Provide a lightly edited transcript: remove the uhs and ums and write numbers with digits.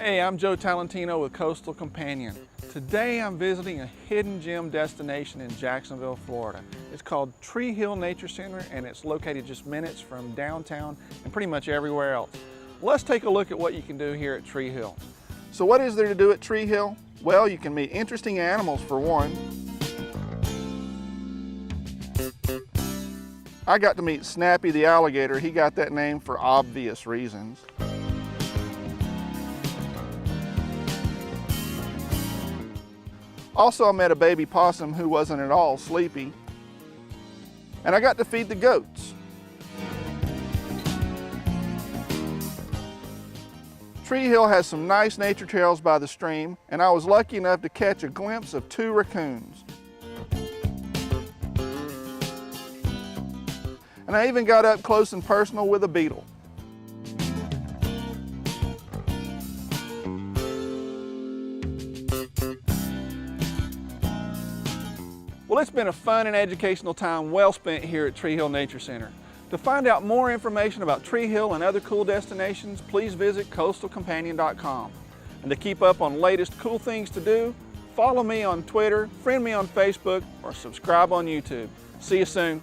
Hey, I'm Joe Talentino with Coastal Companion. Today I'm visiting a hidden gem destination in Jacksonville, Florida. It's called Treehill Nature Center and it's located just minutes from downtown and pretty much everywhere else. Let's take a look at what you can do here at Treehill. So what is there to do at Treehill? Well, you can meet interesting animals for one. I got to meet Snappy the alligator. He got that name for obvious reasons. Also, I met a baby possum who wasn't at all sleepy. And I got to feed the goats. Treehill has some nice nature trails by the stream, and I was lucky enough to catch a glimpse of 2 raccoons. And I even got up close and personal with a beetle. Well, it's been a fun and educational time well spent here at Treehill Nature Center. To find out more information about Treehill and other cool destinations, please visit coastalcompanion.com. And to keep up on latest cool things to do, follow me on Twitter, friend me on Facebook, or subscribe on YouTube. See you soon.